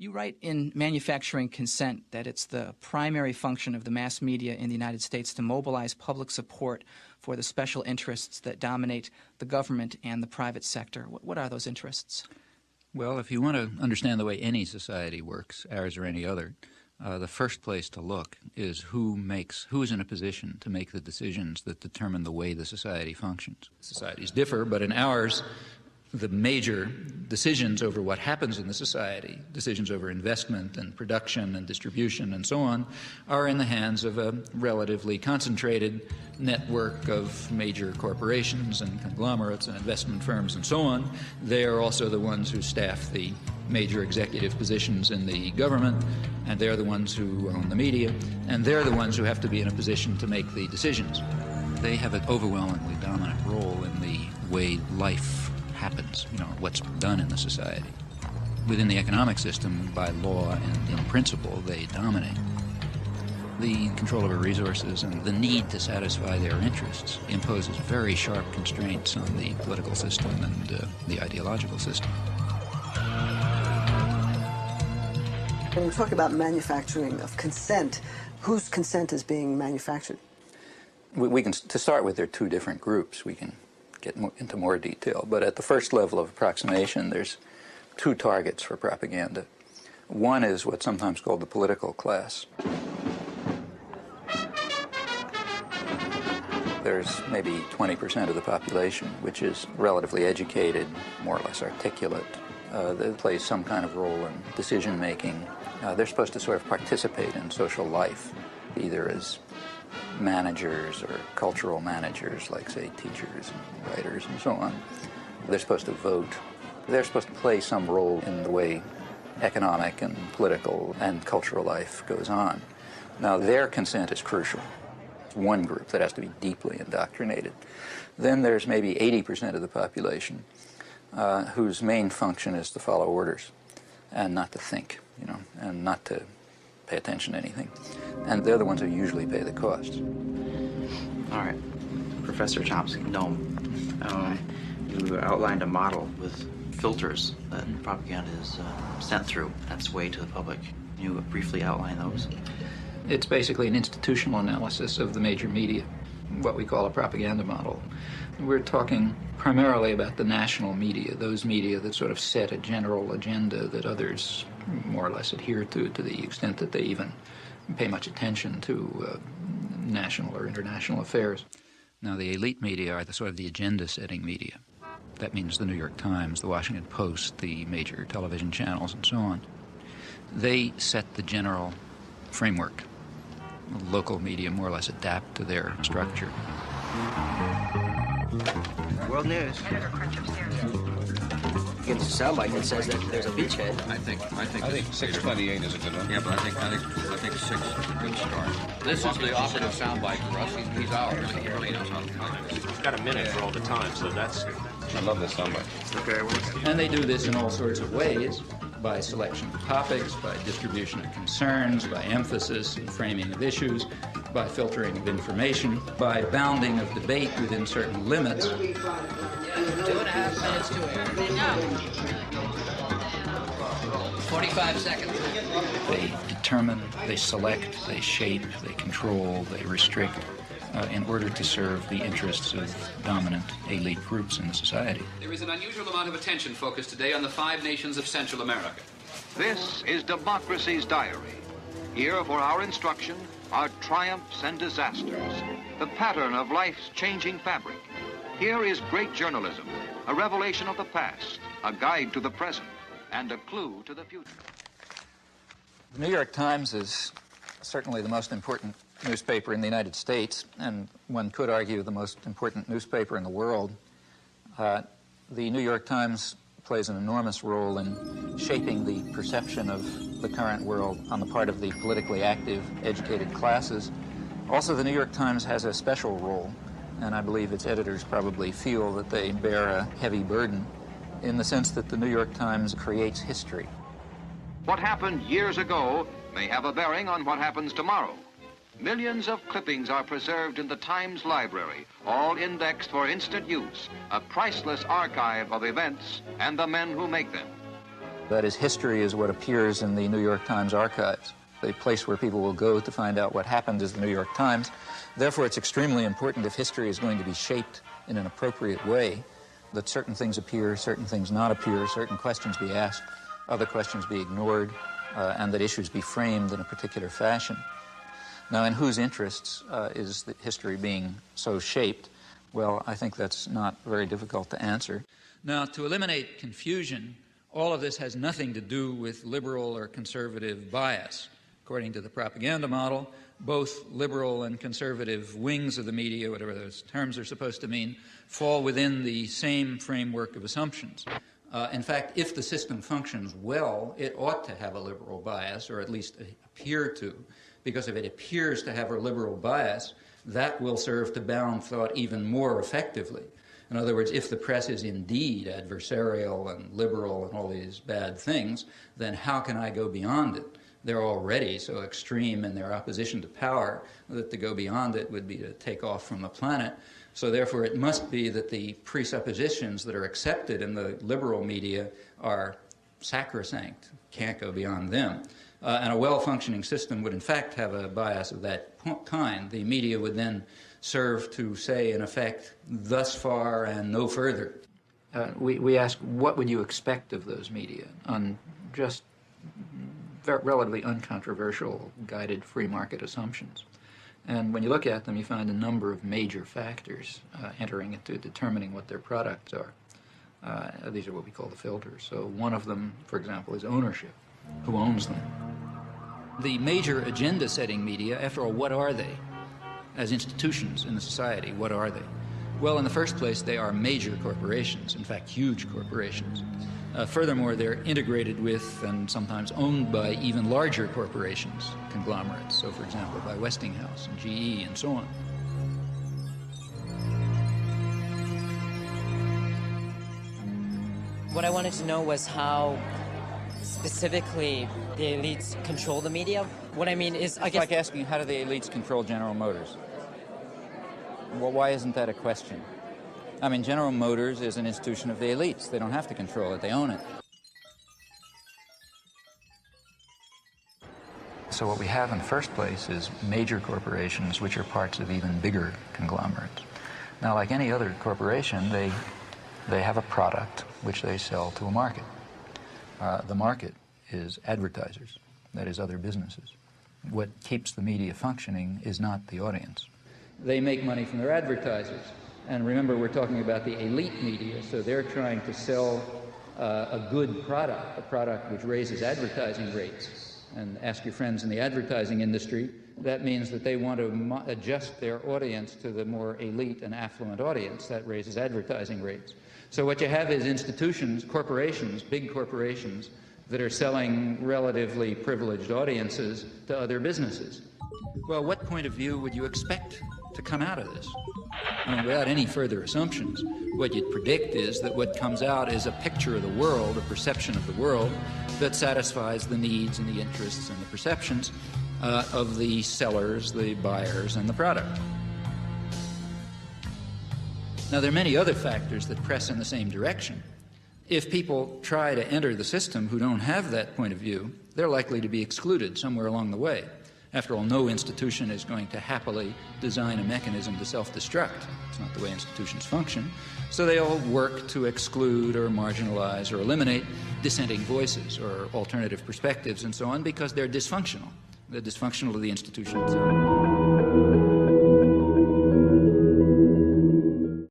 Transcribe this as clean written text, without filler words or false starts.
You write in Manufacturing Consent that it's the primary function of the mass media in the United States to mobilize public support for the special interests that dominate the government and the private sector. What are those interests? Well, if you want to understand the way any society works, ours or any other, the first place to look is who's in a position to make the decisions that determine the way the society functions. Societies differ, but in ours, the major decisions over what happens in the society, decisions over investment and production and distribution and so on, are in the hands of a relatively concentrated network of major corporations and conglomerates and investment firms and so on. They are also the ones who staff the major executive positions in the government, and they're the ones who own the media, and they're the ones who have to be in a position to make the decisions. They have an overwhelmingly dominant role in the way life happens, what's done in the society. Within the economic system, by law and in principle, they dominate. The control over resources and the need to satisfy their interests imposes very sharp constraints on the political system and the ideological system. When you talk about manufacturing of consent, whose consent is being manufactured? We can, to start with, there are two different groups. We can get into more detail, but at the first level of approximation, there's two targets for propaganda. One is what's sometimes called the political class. There's maybe 20% of the population which is relatively educated, more or less articulate. They play some kind of role in decision-making. They're supposed to sort of participate in social life, either as managers or cultural managers, like, say, teachers and writers and so on. They're supposed to vote. They're supposed to play some role in the way economic and political and cultural life goes on. Now, their consent is crucial. It's one group that has to be deeply indoctrinated. Then there's maybe 80% of the population whose main function is to follow orders and not to think, and not to pay attention to anything. And they're the ones who usually pay the costs. All right. Professor Chomsky, noam. You outlined a model with filters that propaganda is sent through. That's way to the public. Can you briefly outline those? It's basically an institutional analysis of the major media, what we call a propaganda model. We're talking primarily about the national media, those media that sort of set a general agenda that others more or less adhere to the extent that they even pay much attention to national or international affairs. Now, the elite media are the sort of the agenda-setting media. That means the New York Times, the Washington Post, the major television channels, and so on. They set the general framework. Local media more or less adapt to their structure. World News. Against a soundbite that says that there's a beachhead. I think 628 is a good one. Yeah, but I think 6 is a good start. This is the operative soundbite for us. He's ours. He really knows how to time it. We've got a minute for all the time, so that's... I love this soundbite. Okay. And they do this in all sorts of ways, by selection of topics, by distribution of concerns, by emphasis and framing of issues, by filtering of information, by bounding of debate within certain limits. 2.5 minutes to air. 45 seconds. They determine, they select, they shape, they control, they restrict in order to serve the interests of dominant elite groups in the society. There is an unusual amount of attention focused today on the 5 nations of Central America. This is Democracy's Diary. Here for our instruction are triumphs and disasters, the pattern of life's changing fabric. Here is great journalism, a revelation of the past, a guide to the present, and a clue to the future. The New York Times is certainly the most important newspaper in the United States, and one could argue the most important newspaper in the world. The New York Times plays an enormous role in shaping the perception of the current world on the part of the politically active, educated classes. Also, the New York Times has a special role, and I believe its editors probably feel that they bear a heavy burden in the sense that the New York Times creates history. What happened years ago may have a bearing on what happens tomorrow. Millions of clippings are preserved in the Times library, all indexed for instant use, a priceless archive of events and the men who make them. That is, history is what appears in the New York Times archives, the place where people will go to find out what happened is the New York Times. Therefore, it's extremely important, if history is going to be shaped in an appropriate way, that certain things appear, certain things not appear, certain questions be asked, other questions be ignored, and that issues be framed in a particular fashion. Now, in whose interests is the history being so shaped? Well, I think that's not very difficult to answer. Now, to eliminate confusion, all of this has nothing to do with liberal or conservative bias. According to the propaganda model, both liberal and conservative wings of the media, whatever those terms are supposed to mean, fall within the same framework of assumptions. In fact, if the system functions well, it ought to have a liberal bias, or at least appear to, because if it appears to have a liberal bias, that will serve to bound thought even more effectively. In other words, if the press is indeed adversarial and liberal and all these bad things, then how can I go beyond it? They're already so extreme in their opposition to power that to go beyond it would be to take off from the planet. So therefore, it must be that the presuppositions that are accepted in the liberal media are sacrosanct, can't go beyond them. And a well-functioning system would in fact have a bias of that kind. The media would then serve to say, in effect, thus far and no further. We ask, what would you expect of those media on just relatively uncontroversial, guided free market assumptions? And when you look at them, you find a number of major factors entering into determining what their products are. These are what we call the filters. So one of them, for example, is ownership. Who owns them? The major agenda-setting media, after all, what are they? As institutions in the society, what are they? Well, in the first place, they are major corporations, in fact, huge corporations. Furthermore, they're integrated with and sometimes owned by even larger corporations, conglomerates, so for example, by Westinghouse and GE and so on. What I wanted to know was how specifically the elites control the media. What I mean is, I guess... It's like asking, how do the elites control General Motors? Well, why isn't that a question? I mean, General Motors is an institution of the elites. They don't have to control it, they own it. So what we have in the first place is major corporations which are parts of even bigger conglomerates. Now, like any other corporation, they have a product which they sell to a market. The market is advertisers, that is, other businesses. What keeps the media functioning is not the audience. They make money from their advertisers. And remember, we're talking about the elite media, so they're trying to sell a good product, a product which raises advertising rates. And ask your friends in the advertising industry, that means that they want to adjust their audience to the more elite and affluent audience. That raises advertising rates. So what you have is institutions, corporations, big corporations, that are selling relatively privileged audiences to other businesses. Well, what point of view would you expect to come out of this? I mean, without any further assumptions, what you'd predict is that what comes out is a picture of the world, a perception of the world, that satisfies the needs and the interests and the perceptions of the sellers, the buyers, and the product. Now, there are many other factors that press in the same direction. If people try to enter the system who don't have that point of view, they're likely to be excluded somewhere along the way. After all, no institution is going to happily design a mechanism to self-destruct. It's not the way institutions function. So they all work to exclude or marginalize or eliminate dissenting voices or alternative perspectives and so on because they're dysfunctional. They're dysfunctional to the institution itself.